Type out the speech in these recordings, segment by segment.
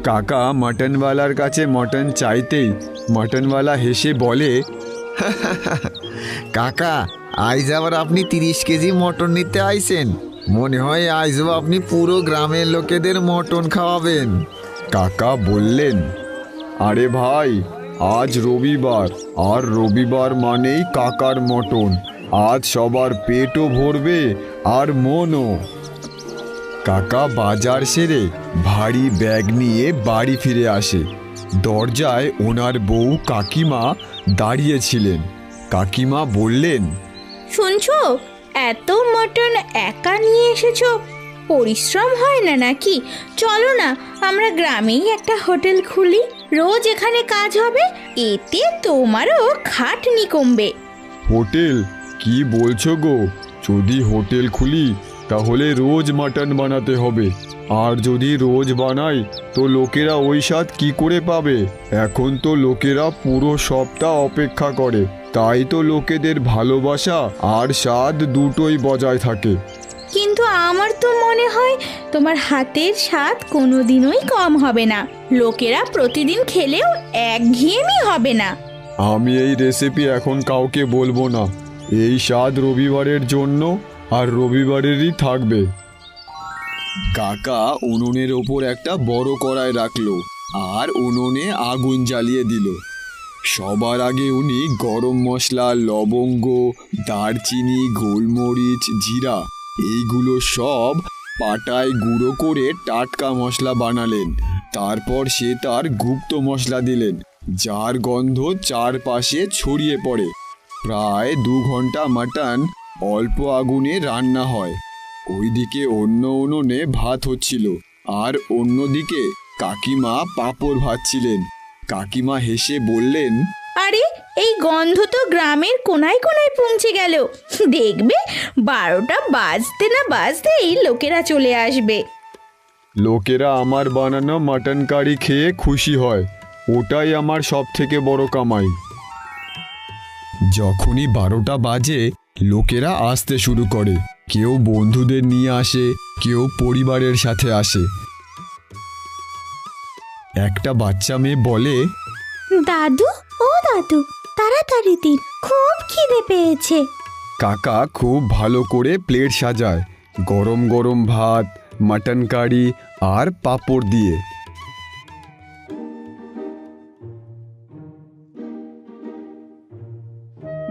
কাকা মটনওয়ালার কাছে মটন চাইতেই মটনওয়ালা হেসে বলে, কাকা আজ আবার আপনি 30 কেজি মটন নিতে আইছেন? মনে হয় আজও আপনি পুরো গ্রামের লোকেদের মটন খাওয়াবেন। কাকা বললেন, আরে ভাই, আজ রবিবার, আর রবিবার মানেই কাকার মটন। আজ সবার পেটও ভরবে আর মনও। কাকা বাজার সেরে ভারী ব্যাগ নিয়ে বাড়ি ফিরে আসে। দরজায় ওনার বউ কাকিমা দাঁড়িয়েছিলেন। কাকিমা বললেন, শুনছো, এত মটন একা নিয়ে এসেছো? পরিশ্রম হয় না নাকি? চলো না, আমরা গ্রামেই একটা হোটেল খুলি। রোজ এখানে কাজ হবে, এতে তোমারও খাটনি কমবে। হোটেল? কি বলছো গো? যদি হোটেল খুলি তাহলে রোজ মাটন বানাতে হবে, আর যদি রোজ বানাই তো লোকেরা ওই স্বাদ কি করে পাবে? এখন তো লোকেরা পুরো সপ্তাহ অপেক্ষা করে, তাই তো লোকেদের ভালোবাসা আর স্বাদ দুটোই বজায় থাকে। কিন্তু আমার তো মনে হয় তোমার হাতের স্বাদ কোনোদিনই কম হবে না। লোকেরা প্রতিদিন খেলেও একঘেয়েমি হবে না। আমি এই রেসিপি এখন কাউকে বলবো না। এই স্বাদ রবিবারের জন্য আর রবিবারেরই থাকবে। কাকা উনুনের ওপর একটা বড় কড়াই রাখলো আর উনুনে আগুন জ্বালিয়ে দিল। সবার আগে উনি গরম মশলা, লবঙ্গ, দারচিনি, গোলমরিচ, জিরা এইগুলো সব পাটায় গুঁড়ো করে টাটকা মশলা বানালেন। তারপর সে তার গুপ্ত মশলা দিলেন, যার গন্ধ চারপাশে ছড়িয়ে পড়ে। প্রায় 2 ঘন্টা মাটন অল্প আগুনে রান্না হয়। ওইদিকে অন্য উনুনে ভাত হচ্ছিল, আর অন্যদিকে কাকিমা পাঁপড় ভাজছিলেন। কাকিমা হেসে বললেন, আরে, এই গন্ধ তো গ্রামের কোনায় কোনায় পৌঁছে গেল। দেখবে 12টা বাজতে না বাজতেই লোকেরা চলে আসবে। লোকেরা আমার বানানো মাটন কারি খেয়ে খুশি হয়, ওটাই আমার সব থেকে বড় কামাই। যখনই 12টা বাজে লোকেরা আসতে শুরু করে। কেউ বন্ধুদের নিয়ে আসে, কেউ পরিবারের সাথে আসে। একটা বাচ্চা মেয়ে বলে, দাদু, ও দাদু, তাড়াতাড়ি দিন, খুব খিদে পেয়েছে। কাকা খুব ভালো করে প্লেট সাজায়, গরম গরম ভাত, মাটন কারি আর পাঁপড় দিয়ে।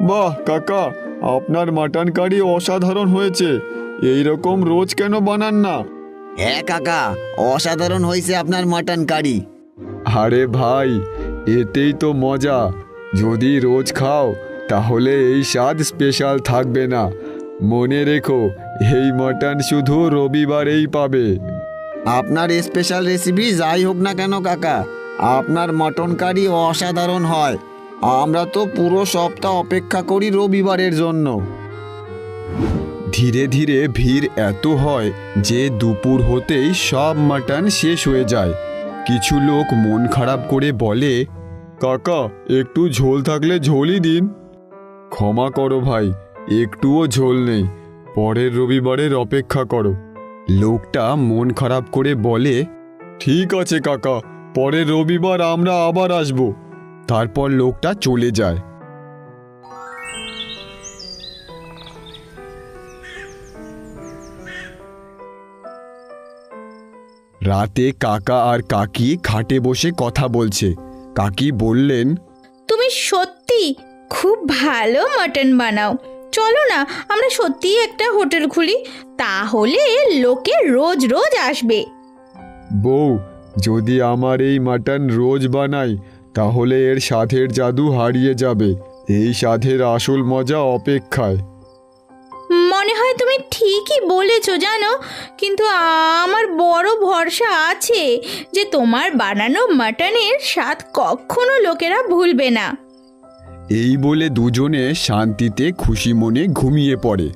বাহ কাকা, আপনার মাটন কারি অসাধারণ হয়েছে। এই রকম রোজ কেন বানান না? হ্যাঁ কাকা, অসাধারণ হয়েছে আপনার মাটন কারি। আরে ভাই, এতেই তো মজা। যদি রোজ খাও তাহলে এই স্বাদ স্পেশাল থাকবে না। মনে রেখো, এই মাটন শুধু রবিবারেই পাবে। আপনার স্পেশাল রেসিপি যাই হোক না কেন কাকা, আপনার মটন কারি অসাধারণ হয়। আমরা তো পুরো সপ্তাহ অপেক্ষা করি রবিবারের জন্য। ধীরে ধীরে ভিড় এত হয় যে দুপুর হতেই সব মাটন শেষ হয়ে যায়। কিছু লোক মন খারাপ করে বলে, কাকা একটু ঝোল থাকলে ঝোলই দিন। ক্ষমা করো ভাই, একটুও ঝোল নেই, পরের রবিবারের অপেক্ষা করো। লোকটা মন খারাপ করে বলে, ঠিক আছে কাকা, পরের রবিবার আমরা আবার আসব। তারপর লোকটা চলে যায়। রাতে কাকা আর কাকি খাটে বসে কথা বলছে। কাকি বললেন, তুমি সত্যি খুব ভালো মটন বানাও। চলো না, আমরা সত্যিই একটা হোটেল খুলি, তাহলে লোকে রোজ রোজ আসবে। বউ, যদি আমার এই মাটন রোজ বানাই তাহলে এর স্বাদের জাদু হারিয়ে যাবে। এই স্বাদের আসল মজা অপেক্ষায়। মনে হয় তুমি ঠিকই বলেছো জানো, কিন্তু আমার বড় ভরসা আছে যে তোমার বানানো মাটনের স্বাদ কখনো লোকেরা ভুলবে না। এই বলে দুজনে শান্তিতে খুশি মনে ঘুমিয়ে পড়ে।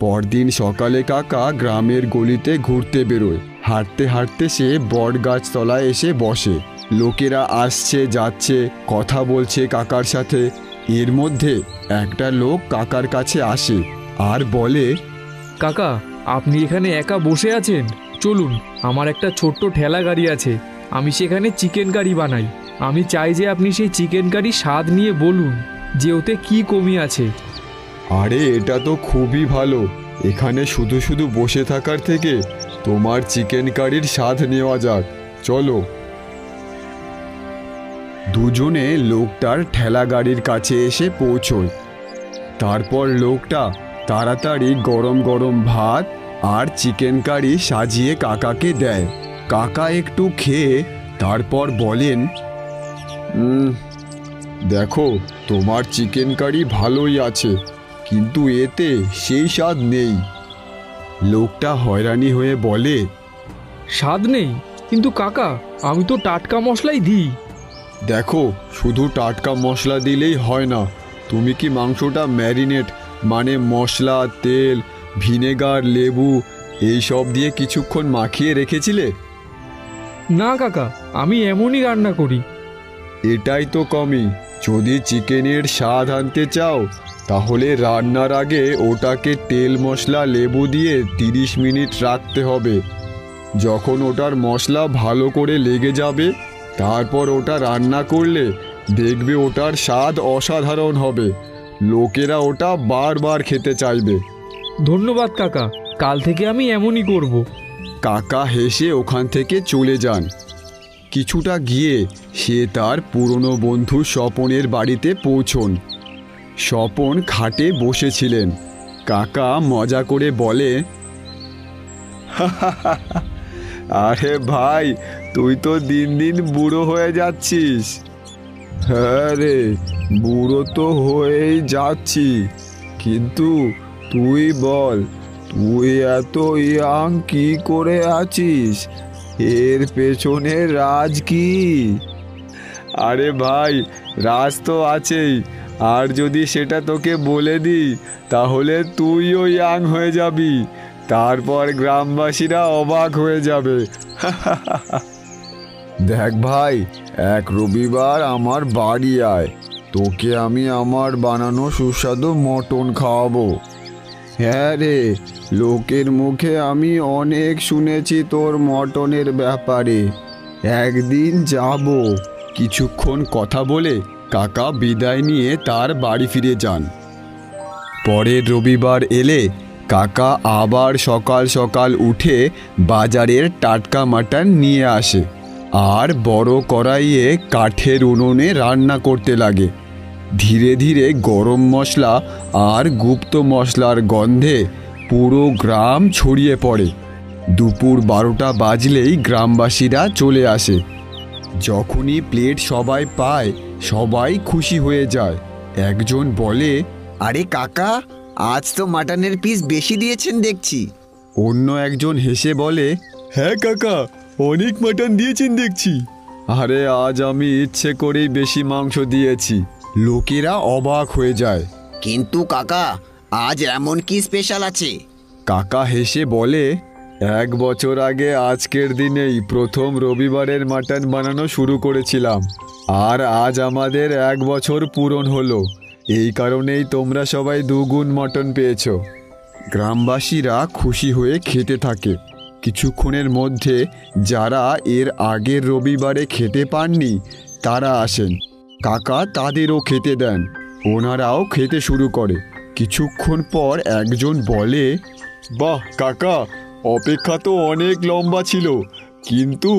পরদিন সকালে কাকা গ্রামের গলিতে ঘুরতে বেরোয়। হাঁটতে হাঁটতে সে বট গাছ তলায় এসে বসে। লোকেরা আসছে যাচ্ছে, কথা বলছে কাকার সাথে। এর মধ্যে একটা লোক কাকার কাছে আসে আর বলে, কাকা, আপনি এখানে একা বসে আছেন? চলুন, আমার একটা ছোট্ট ঠেলা গাড়ি আছে, আমি সেখানে চিকেন কারি বানাই। আমি চাই যে আপনি সেই চিকেন কারি স্বাদ নিয়ে বলুন যে ওতে কী কমি আছে। আরে এটা তো খুবই ভালো। এখানে শুধু শুধু বসে থাকার থেকে তোমার চিকেন কারির স্বাদ নেওয়া যাক, চলো। দুজনে লোকটার ঠেলা গাড়ির কাছে এসে পৌঁছয়। তারপর লোকটা তাড়াতাড়ি গরম গরম ভাত আর চিকেন কারি সাজিয়ে কাকাকে দেয়। কাকা একটু খেয়ে তারপর বলেন, দেখো, তোমার চিকেন কারি ভালোই আছে, কিন্তু এতে সেই স্বাদ নেই। লোকটা হয়রানি হয়ে বলে, স্বাদ নেই? কিন্তু কাকা, আমি তো টাটকা মশলাই দিই। দেখো, শুধু টাটকা মশলা দিলেই হয় না। তুমি কি মাংসটা ম্যারিনেট মানে মশলা, তেল, ভিনেগার, লেবু এই সব দিয়ে কিছুক্ষণ মাখিয়ে রেখেছিলে? না কাকা, আমি এমনই রান্না করি। এটাই তো কমই। যদি চিকেনের স্বাদ আনতে চাও তাহলে রান্নার আগে ওটাকে তেল, মশলা, লেবু দিয়ে 30 মিনিট রাখতে হবে। যখন ওটার মশলা ভালো করে লেগে যাবে তারপর ওটা রান্না করলে দেখবে ওটার স্বাদ অসাধারণ হবে। লোকেরা ওটা বারবার খেতে চাইবে। ধন্যবাদ কাকা, কাল থেকে আমি এমনই করব। কাকা হেসে ওখান থেকে চলে যান। কিছুটা গিয়ে সে তার পুরনো বন্ধু স্বপনের বাড়িতে পৌঁছন। স্বপন খাটে বসেছিলেন। কাকা মজা করে বলে, আরে ভাই, তুই তো দিন দিন বুড়ো হয়ে যাচ্ছিস। হ্যাঁ রে, বুড়ো তো হয়েই যাচ্ছি, কিন্তু তুই বল, তুই এত ইয়াং কি করে আছিস? এর পেছনে রাজ কি? আরে ভাই, রাজ তো আছেই, আর যদি সেটা তোকে বলে দিই তাহলে তুইও ইয়াং হয়ে যাবি। তারপর গ্রামবাসীরা অবাক হয়ে যাবে। দেখ ভাই, এক রবিবার আমার বাড়ি আয়, তোকে আমি আমার বানানো সুস্বাদু মটন খাওয়াবো। হ্যাঁ রে, লোকের মুখে আমি অনেক শুনেছি তোর মটনের ব্যাপারে, একদিন যাব। কিছুক্ষণ কথা বলে কাকা বিদায় নিয়ে তার বাড়ি ফিরে যান। পরের রবিবার এলে কাকা আবার সকাল সকাল উঠে বাজারের টাটকা মাটন নিয়ে আসে আর বড় কড়াইয়ে কাঠের উনুনে রান্না করতে লাগে। ধীরে ধীরে গরম মশলা আর গুপ্ত মশলার গন্ধে পুরো গ্রাম ছড়িয়ে পড়ে। দুপুর 12টা বাজলেই গ্রামবাসীরা চলে আসে। যখনই প্লেট সবাই পায় সবাই খুশি হয়ে যায়। একজন বলে, আরে কাকা, আজ তো মাটনের পিস বেশি দিয়েছেন দেখছি। অন্য একজন হেসে বলে, হ্যাঁ কাকা, অনেক মাটন দিয়েছেন দেখছি। আরে আজ আমি ইচ্ছে করেই বেশি মাংস দিয়েছি। লোকেরা অবাক হয়ে যায়। কিন্তু কাকা, আজ এমন কি স্পেশাল আছে? কাকা হেসে বলে, 1 বছর আগে আজকের দিনেই প্রথম রবিবারের মাটন বানানো শুরু করেছিলাম, আর আজ আমাদের 1 বছর পূরণ হলো। এই কারণেই তোমরা সবাই 2 গুণ মটন পেয়েছো। গ্রামবাসীরা খুশি হয়ে খেতে থাকে। কিছুক্ষণের মধ্যে যারা এর আগের রবিবারে খেতে পাননি তারা আসেন। কাকা তাদেরও খেতে দেন। ওনারাও খেতে শুরু করে। কিছুক্ষণ পর একজন বলে, বাহ কাকা, অপেক্ষা তো অনেক লম্বা ছিল, কিন্তু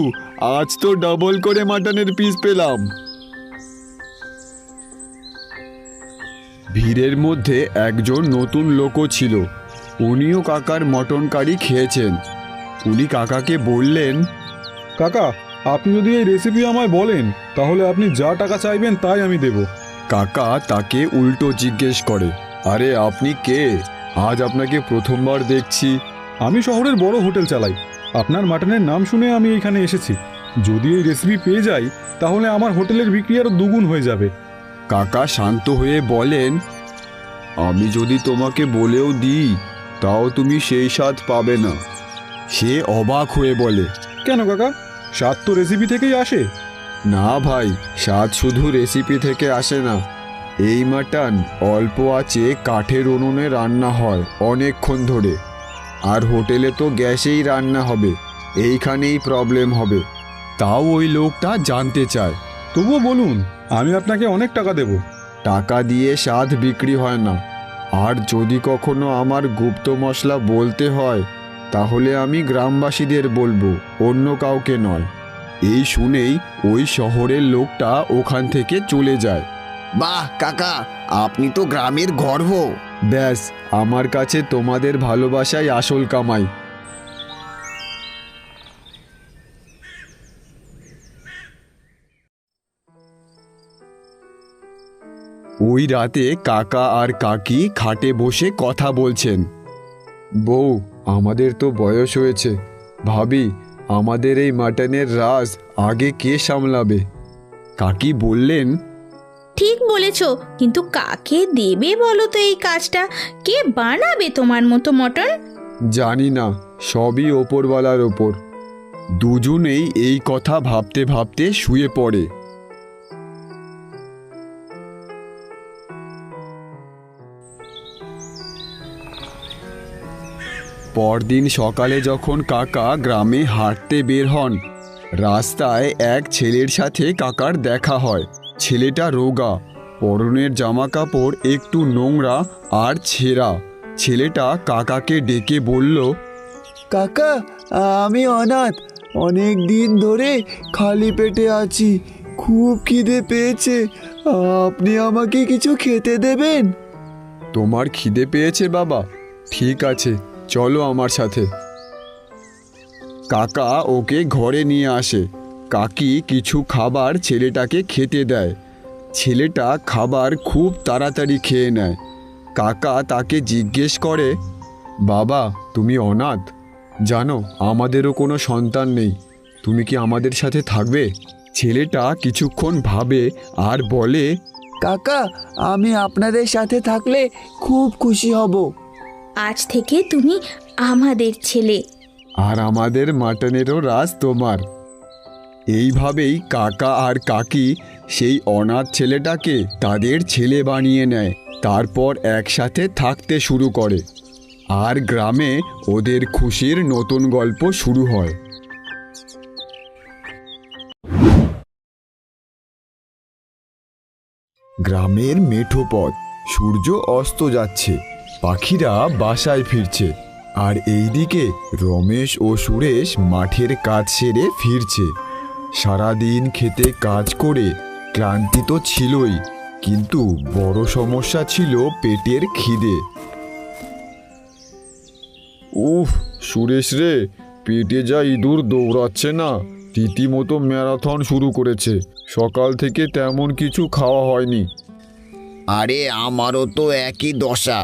আজ তো ডাবল করে মাটনের পিস পেলাম। ভিড়ের মধ্যে একজন নতুন লোকও ছিল। উনিও কাকার মটন কারি খেয়েছেন। উনি কাকাকে বললেন, কাকা, আপনি যদি এই রেসিপি আমায় বলেন তাহলে আপনি যা টাকা চাইবেন তাই আমি দেব। কাকা তাকে উল্টো জিজ্ঞেস করে, আরে আপনি কে? আজ আপনাকে প্রথমবার দেখছি। আমি শহরের বড় হোটেল চালাই, আপনার মাটনের নাম শুনে আমি এখানে এসেছি। যদি এই রেসিপি পেয়ে যাই তাহলে আমার হোটেলের বিক্রি আরও 2 গুণ হয়ে যাবে। কাকা শান্ত হয়ে বলেন, আমি যদি তোমাকে বলেও দিই তাও তুমি সেই স্বাদ পাবে না। সে অবাক হয়ে বলে, কেন কাকা, স্বাদ তো রেসিপি থেকেই আসে। না ভাই, স্বাদ শুধু রেসিপি থেকে আসে না। এই মাটন অল্প আঁচে কাঠের উনুনে রান্না হয় অনেকক্ষণ ধরে। আর হোটেলে তো গ্যাসেই রান্না হবে, এইখানেই প্রবলেম হবে। তাও ওই লোকটা জানতে চায়। তবুও বলুন, আমি আপনাকে অনেক টাকা দেব। টাকা দিয়ে স্বাদ বিক্রি হয় না। আর যদি কখনো আমার গুপ্ত মশলা বলতে হয় তাহলে আমি গ্রামবাসীদের বলবো, অন্য কাউকে নয়। এই শুনেই ওই শহরের লোকটা ওখান থেকে চলে যায়। বাহ কাকা, আপনি তো গ্রামের গর্ব। ব্যাস, আমার কাছে তোমাদের ভালোবাসাই আসল কামাই। ওই রাতে কাকা আর কাকি খাটে বসে কথা বলছেন। বউ, আমাদের তো বয়স হয়েছে, ভাবি আমাদের এই মাটনের রাজ আগে কে সামলাবে? কাকি বললেন, ঠিক বলেছ, কিন্তু কাকে দেবে বলো তো এই কাজটা? কে বানাবে তোমার মতো মটন? জানি না, সবই ওপরওয়ালার ওপর। দুজনেই এই কথা ভাবতে ভাবতে শুয়ে পড়ে। পরদিন সকালে যখন কাকা গ্রামে হাঁটতে বের হন, রাস্তায় এক ছেলের সাথে কাকার দেখা হয়। ছেলেটা রোগা, পরনের জামা কাপড় একটু নোংরা আর ছেঁড়া। ছেলেটা কাকাকে ডেকে বলল, কাকা, আমি অনাথ, অনেক দিন ধরে খালি পেটে আছি, খুব খিদে পেয়েছে, আপনি আমাকে কিছু খেতে দেবেন? তোমার খিদে পেয়েছে বাবা? ঠিক আছে, চলো আমার সাথে। কাকা ওকে ঘরে নিয়ে আসে। কাকি কিছু খাবার ছেলেটাকে খেতে দেয়। ছেলেটা খাবার খুব তাড়াতাড়ি খেয়ে নেয়। কাকা তাকে জিজ্ঞেস করে, বাবা তুমি অনাথ? জানো আমাদেরও কোনো সন্তান নেই, তুমি কি আমাদের সাথে থাকবে? ছেলেটা কিছুক্ষণ ভাবে আর বলে, কাকা, আমি আপনাদের সাথে থাকলে খুব খুশি হব। আজ থেকে তুমি আমাদের ছেলে। আর আমাদের মাটনেরও রাজ তোমার। এইভাবেই কাকা আর কাকি সেই অনাথ ছেলেটাকে তাদের ছেলে বানিয়ে নেয়। তারপর একসাথে থাকতে শুরু করে। আর গ্রামে ওদের খুশির নতুন গল্প শুরু হয়। গ্রামের মেঠো পথ, সূর্য অস্ত যাচ্ছে, পাখিরা বাসায় ফিরছে। আর এইদিকে রমেশ ও সুরেশ মাঠের কাজ সেরে ফিরছে। সারাদিন খেতে কাজ করে ক্লান্তি তো ছিলই, কিন্তু বড় সমস্যা ছিল পেটের খিদে। উফ সুরেশ রে, পেটে যা ইঁদুর দৌড়াচ্ছে না, রীতিমতো ম্যারাথন শুরু করেছে। সকাল থেকে তেমন কিছু খাওয়া হয়নি। আরে আমারও তো একই দশা,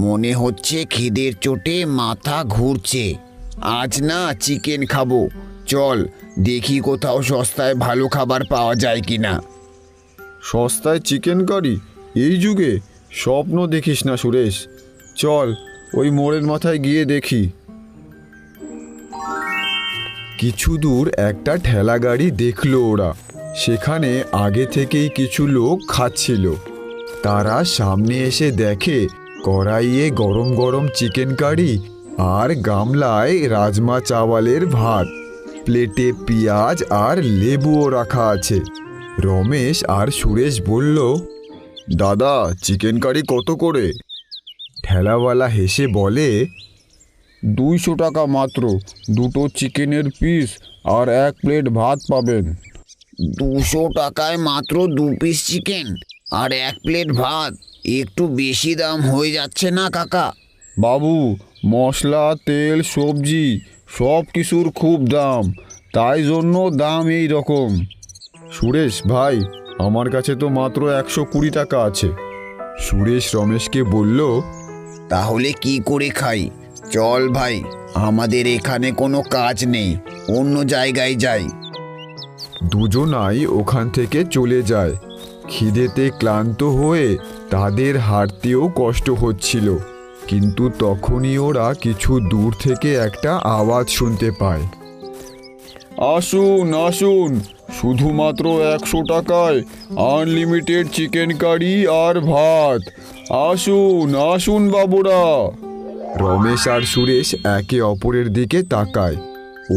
মনে হচ্ছে খিদের চোটে মাথা ঘুরছে। আজ না চিকেন খাবো, চল দেখি কোথাও সস্তায় ভালো খাবার পাওয়া যায় কিনা। সস্তায় চিকেন কারি? এই যুগে স্বপ্ন দেখিস না সুরেশ, চল ওই মোড়ের মাথায় গিয়ে দেখি। কিছু দূর একটা ঠেলা গাড়ি দেখলো ওরা। সেখানে আগে থেকেই কিছু লোক খাচ্ছিল। তারা সামনে এসে দেখে কড়াইয়ে গরম গরম চিকেন কারি আর গামলায় রাজমা চাওয়ালের ভাত, প্লেটে পেঁয়াজ আর লেবুও রাখা আছে। রমেশ আর সুরেশ বলল, দাদা চিকেন কারি কত করে? ঠেলাওয়ালা হেসে বলে, 200 টাকা মাত্র, দুটো চিকেনের পিস আর 1 প্লেট ভাত পাবেন। 200 টাকায় মাত্র 2 পিস চিকেন আর 1 প্লেট ভাত? একটু বেশি দাম হয়ে যাচ্ছে না কাকা? বাবু, মশলা তেল সবজি সব কিছুর খুব দাম, তাই জন্য দাম এই রকম। সুরেশ ভাই, আমার কাছে তো মাত্র 120 টাকা আছে। সুরেশ রমেশকে বলল, তাহলে কি করে খাই? চল ভাই, আমাদের এখানে কোনো কাজ নেই, অন্য জায়গায় যাই। দুজনাই ওখান থেকে চলে যায়। খিদেতে ক্লান্ত হয়ে তাদের হাঁটতেও কষ্ট হচ্ছিল। কিন্তু তখনই ওরা কিছু দূর থেকে একটা আওয়াজ শুনতে পায়। আসুন আসুন, শুধুমাত্র 100 টাকায় আনলিমিটেড চিকেন কারি আর ভাত। আসুন আসুন বাবুরা। রমেশ আর সুরেশ একে অপরের দিকে তাকায়।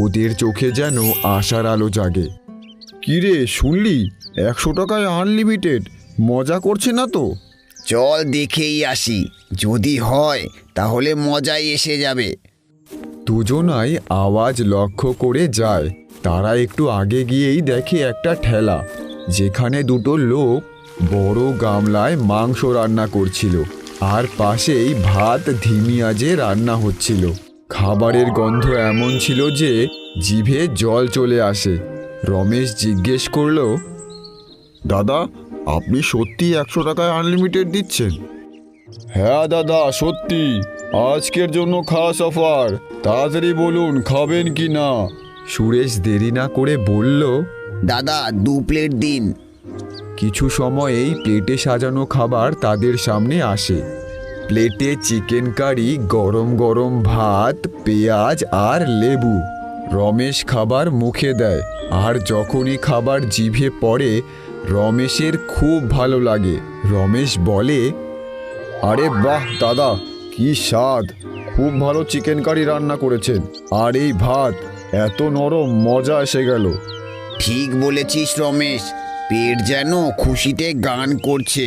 ওদের চোখে যেন আশার আলো জাগে। কিরে শুনলি, 100 টাকায় আনলিমিটেড, মজা করছে না তো? চল দেখেই আসি, যদি হয় তাহলে মজাই এসে যাবে। দুজনাই আওয়াজ লক্ষ্য করে যায়। তারা একটু আগে গিয়েই দেখে একটা ঠেলা, যেখানে দুটো লোক বড় গামলায় মাংস রান্না করছিল, আর পাশেই ভাত ধিমি আঁচে রান্না হচ্ছিল। খাবারের গন্ধ এমন ছিল যে জিভে জল চলে আসে। রমেশ জিজ্ঞেস করলো, দাদা, আপনি সত্যি 100 টাকায় আনলিমিটেড দিচ্ছেন? হ্যাঁ দাদা, সত্যি, আজকের জন্য খাস অফার। তাড়াতাড়ি বলুন খাবেন কি না। সুরেশ দেরি না করে বলল, দাদা 2 প্লেট দিন। কিছু সময়েই প্লেটে সাজানো খাবার তাদের সামনে আসে। প্লেটে চিকেন কারি, গরম গরম ভাত, পেঁয়াজ আর লেবু। রমেশ খাবার মুখে দেয়, আর যখনই খাবার জিভে পড়ে রমেশের খুব ভালো লাগে। রমেশ বলে, আরে বাহ দাদা, কি স্বাদ! খুব ভালো চিকেন কারি রান্না করেছেন, আর এই ভাত এত নরম, মজা এসে গেল। ঠিক বলেছিস রমেশ, পেট যেন খুশিতে গান করছে।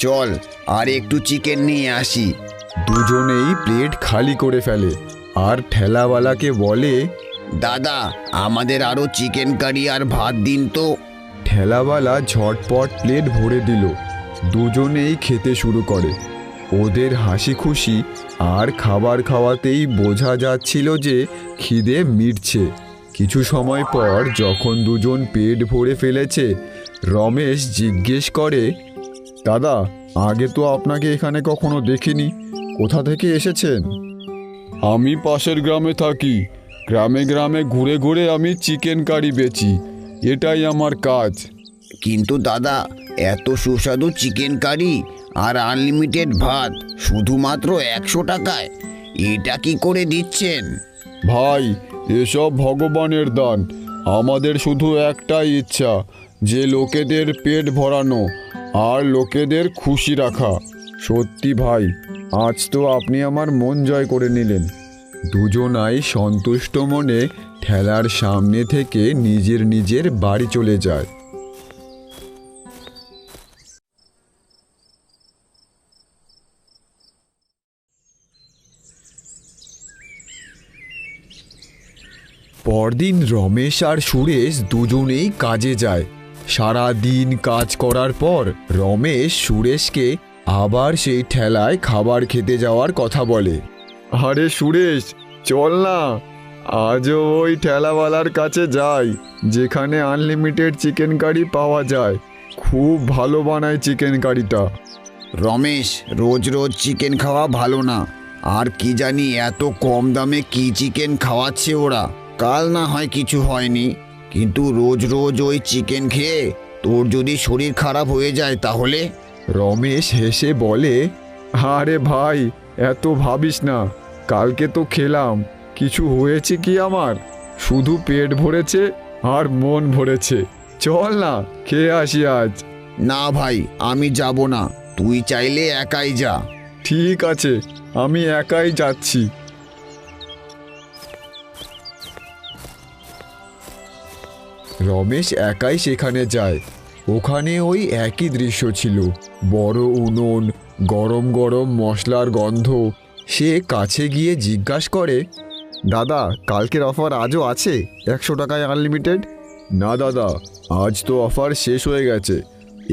চল আর একটু চিকেন নিয়ে আসি। দুজনেই প্লেট খালি করে ফেলে, আর ঠেলাওয়ালাকে বলে, দাদা আমাদের আরো চিকেন কারি আর ভাত দিন তো। ঠেলাওয়ালা ঝটপট প্লেট ভরে দিল। দুজনেই খেতে শুরু করে। ওদের হাসি খুশি আর খাবার খাওয়াতেই বোঝা যাচ্ছিল যে খিদে মিটছে। কিছু সময় পর যখন দুজন পেট ভরে ফেলেছে, রমেশ জিজ্ঞেস করে, দাদা, আগে তো আপনাকে এখানে কখনো দেখিনি, কোথা থেকে এসেছেন? আমি পাশের গ্রামে থাকি। গ্রামে গ্রামে ঘুরে ঘুরে আমি চিকেন কারি বেচি, এটাই আমার কাজ। কিন্তু দাদা, এত সুস্বাদু চিকেন কারি আর আনলিমিটেড ভাত শুধুমাত্র 100 টাকায়, এটা কি করে দিচ্ছেন? ভাই, এসব ভগবানের দান। আমাদের শুধু একটাই ইচ্ছা, যে লোকেদের পেট ভরানো আর লোকেদের খুশি রাখা। সত্যি ভাই, আজ তো আপনি আমার মন জয় করে নিলেন। দুজনাই সন্তুষ্ট মনে ঠেলার সামনে থেকে নিজের নিজের বাড়ি চলে যায়। পরদিন রমেশ আর সুরেশ দুজনেই কাজে যায়। সারা দিন কাজ করার পর রমেশ সুরেশকে আবার সেই ঠেলায় খাবার খেতে যাওয়ার কথা বলে। আরে সুরেশ, চল না, আজও ওই ঠেলাওয়ালার কাছে যাই, যেখানে আনলিমিটেড চিকেন কারি পাওয়া যায়। খুব ভালো বানায় চিকেন কারিটা। রমেশ, রোজ রোজ চিকেন খাওয়া ভালো না। আর কি জানি এত কম দামে কি চিকেন খাওয়াচ্ছে ওরা। কাল না হয় কিছু হয়নি, কিন্তু রোজ রোজ ওই চিকেন খেয়ে তোর যদি শরীর খারাপ হয়ে যায় তাহলে? রমেশ হেসে বলে, আরে ভাই, এত ভাবিস না। কালকে তো খেলাম, কিছু হয়েছে কি আমার? শুধু পেট ভরেছে আর মন ভরেছে। চল না, খেয়ে আসি আজ। না ভাই, আমি যাব না, তুই চাইলে একাই যা। ঠিক আছে, আমি একাই যাচ্ছি। রমেশ একাই সেখানে যায়। ওখানে ওই একই দৃশ্য ছিল, বড় উনুন, গরম গরম মশলার গন্ধ। সে কাছে গিয়ে জিজ্ঞাসা করে, দাদা, কালকের অফার আজও আছে 100 টাকায় আনলিমিটেড? না দাদা, আজ তো অফার শেষ হয়ে গেছে,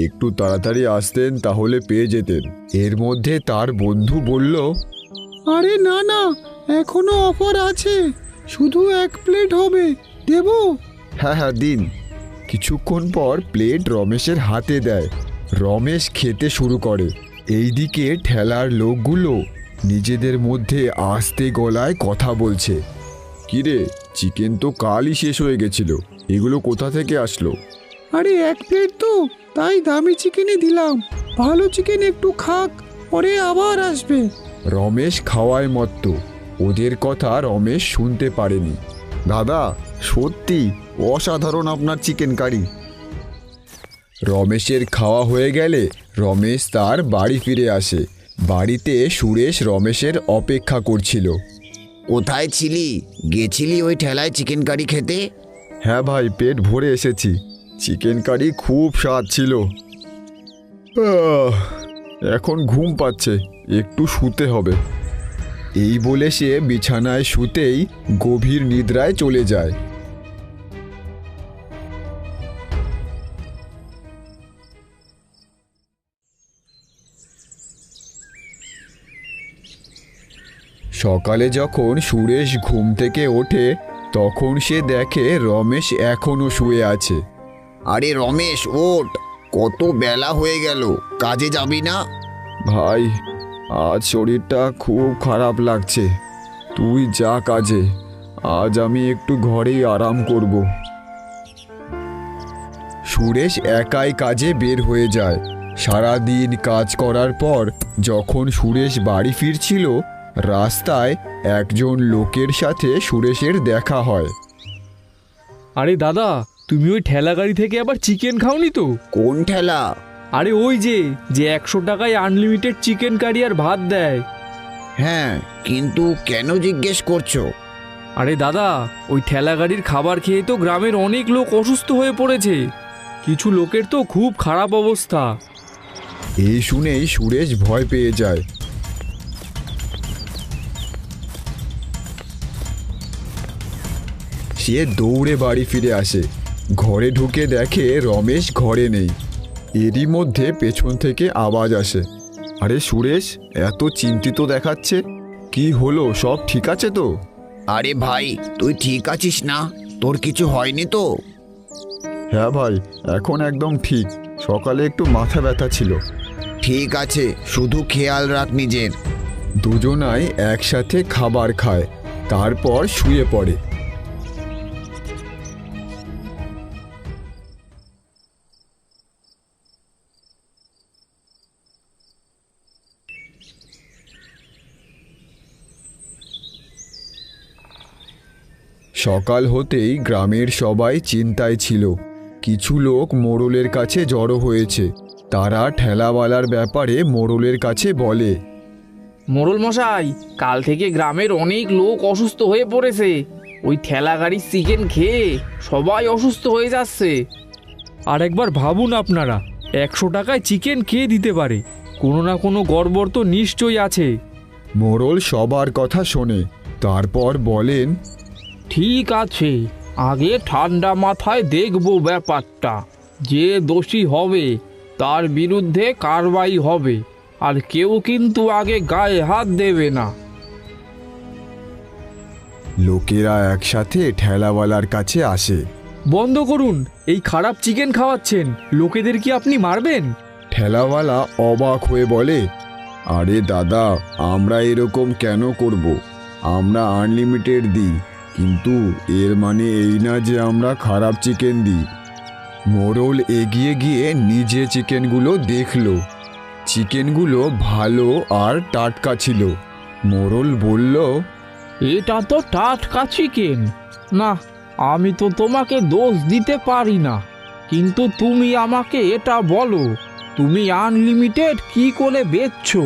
একটু তাড়াতাড়ি আসতেন তাহলে পেয়ে যেতেন। এর মধ্যে তার বন্ধু বলল, আরে না না, এখনো অফার আছে, শুধু 1 প্লেট হবে, দেবো? হ্যাঁ হ্যাঁ দিন। কিছুক্ষণ পর প্লেট রমেশের হাতে দেয়। রমেশ খেতে শুরু করে। এইদিকে ঠেলার লোকগুলো নিজেদের মধ্যে আস্তে গলায় কথা বলছে। কিরে, চিকেন তো কালই শেষ হয়ে গেছিল, এগুলো কোথা থেকে আসলো? আরে 1 প্লেট তো, তাই দামি চিকেনই দিলাম। ভালো চিকেন একটু খাক, পরে আবার আসবে। রমেশ খাওয়ায় মত্ত। ওদের কথা রমেশ শুনতে পারেনি। দাদা, সত্যি অসাধারণ আপনার চিকেন কারি। রমেশের খাওয়া হয়ে গেলে রমেশ তার বাড়ি ফিরে আসে। বাড়িতে সুরেশ রমেশের অপেক্ষা করছিল। কোথায় ছিলি? গেছিলি ওই ঠেলায় চিকেন কারি খেতে? হ্যাঁ ভাই, পেট ভরে এসেছি। চিকেন কারি খুব স্বাদ ছিল। এখন ঘুম পাচ্ছে, একটু শুতে হবে। এই বলে সে বিছানায় শুতেই গভীর নিদ্রায় চলে যায়। সকালে যখন সুরেশ ঘুম থেকে ওঠে তখন সে দেখে রমেশ এখনো শুয়ে আছে। আরে রমেশ, ওঠ! কত বেলা হয়ে গেল, কাজে যাবি না? ভাই, আজ শরীরটা খুব খারাপ লাগছে, তুই যা কাজে, আজ আমি একটু ঘরেই আরাম করব। সুরেশ একাই কাজে বের হয়ে যায়। সারা দিন কাজ করার পর যখন সুরেশ বাড়ি ফিরছিল, রাস্তায় একজন লোকের সাথে সুরেশের দেখা হয়। আরে দাদা, তুমি ওই ঠেলা গাড়ি থেকে আবার চিকেন খাওনি তো? কোন ঠেলা? আরে ওই যে 100 টাকায় আনলিমিটেড চিকেন কারি আর ভাত দেয়। হ্যাঁ, কিন্তু কেন জিজ্ঞেস করছো? আরে দাদা, ওই ঠেলা গাড়ির খাবার খেয়ে তো গ্রামের অনেক লোক অসুস্থ হয়ে পড়েছে। কিছু লোকের তো খুব খারাপ অবস্থা। এই শুনেই সুরেশ ভয় পেয়ে যায়। সে দৌড়ে বাড়ি ফিরে আসে। ঘরে ঢুকে দেখে রমেশ ঘরে নেই। এরই মধ্যে পেছন থেকে আওয়াজ আসে। আরে সুরেশ, এত চিন্তিত দেখাচ্ছে, কি হলো? সব ঠিক আছে তো? আরে ভাই, তুই ঠিক আছিস না? তোর কিছু হয়নি তো? হ্যাঁ ভাই, এখন একদম ঠিক। সকালে একটু মাথা ব্যথা ছিল। ঠিক আছে, শুধু খেয়াল রাখ নিজের। দুজনাই একসাথে খাবার খায়, তারপর শুয়ে পড়ে। সকাল হতেই গ্রামের সবাই চিন্তায় ছিল। কিছু লোক মোড়লের কাছে জড়ো হয়েছে। তারা ঠেলাওয়ালার ব্যাপারে মোড়লের কাছে বলে, মোড়ল মশাই, কাল থেকে গ্রামের অনেক লোক অসুস্থ হয়ে পড়েছে। ওই ঠেলা গাড়ির চিকেন খেয়ে সবাই অসুস্থ হয়ে যাচ্ছে। আর একবার ভাবুন আপনারা, 100 টাকায় চিকেন খেয়ে দিতে পারে, কোনো না কোনো গড়বড় তো নিশ্চয়ই আছে। মোড়ল সবার কথা শোনে, তারপর বলেন, ঠিক আছে, আগে ঠান্ডা মাথায় দেখব ব্যাপারটা। যে দোষী হবে তার বিরুদ্ধে কারবাই হবে, আর কেউ কিন্তু আগে গায়ে হাত দেবে না। লোকেরা একসাথে ঠেলাওয়ালার কাছে আসে। বন্ধ করুন, এই খারাপ চিকেন খাওয়াচ্ছেন, লোকেদের কি আপনি মারবেন? ঠেলাওয়ালা অবাক হয়ে বলে, আরে দাদা, আমরা এরকম কেন করব? আমরা আনলিমিটেড দিই, কিন্তু এর মানে এই না যে আমরা খারাপ চিকেন দিই। মোড়ল এগিয়ে গিয়ে নিজে চিকেনগুলো দেখলো। চিকেনগুলো ভালো আর টাটকা ছিল। মোড়ল বলল, এটা তো টাটকা চিকেন। না, আমি তো তোমাকে দোষ দিতে পারি না, কিন্তু তুমি আমাকে এটা বলো, তুমি আনলিমিটেড কি করে বেচছো?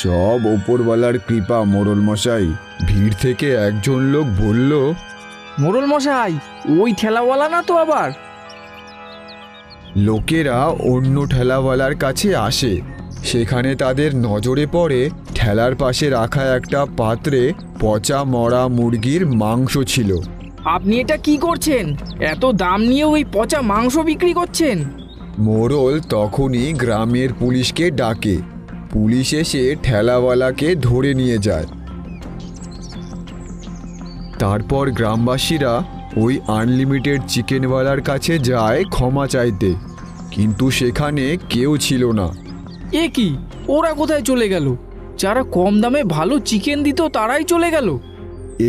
সব ওপরওয়ালার কৃপা মোড়ল মশাই। ভিড় থেকে একজন লোক বলল, মোড়ল মশাই, ওই ঠেলাওয়ালা না তো আবার? লোকেরা অন্য ঠেলাওয়ালার কাছে আসে। সেখানে তাদের নজরে পড়ে ঠেলার পাশে রাখা একটা পাত্রে পচা মরা মুরগির মাংস ছিল। আপনি এটা কি করছেন? এত দাম নিয়ে ওই পচা মাংস বিক্রি করছেন? মোড়ল তখনই গ্রামের পুলিশকে ডাকে। পুলিশ এসে ঠেলাওয়ালাকে ধরে নিয়ে যায়। তারপর গ্রামবাসীরা ওই আনলিমিটেড চিকেনওয়ালার কাছে যায় ক্ষমা চাইতে, কিন্তু সেখানে কেউ ছিল না। এ কি, ওরা কোথায় চলে গেল? যারা কম দামে ভালো চিকেন দিত তারাই চলে গেল।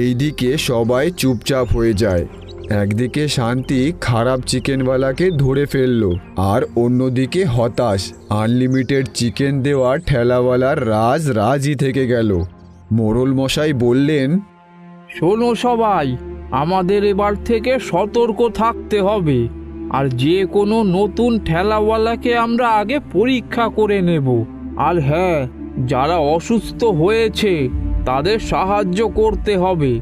এইদিকে সবাই চুপচাপ হয়ে যায়। একদিকে শান্তি খারাপ চিকেনওয়ালাকে ধরে ফেললো, আর অন্যদিকে হতাশ আনলিমিটেড চিকেন দেওয়া ঠেলাওয়ালার রাজই থেকে গেল। মোড়ল মশাই বললেন, শোনো সবাই, আমাদের এবার থেকে সতর্ক থাকতে হবে, আর যে কোনো নতুন ঠেলাওয়ালাকে আমরা আগে পরীক্ষা করে নেব। আর হ্যাঁ, যারা অসুস্থ হয়েছে তাদের সাহায্য করতে হবে।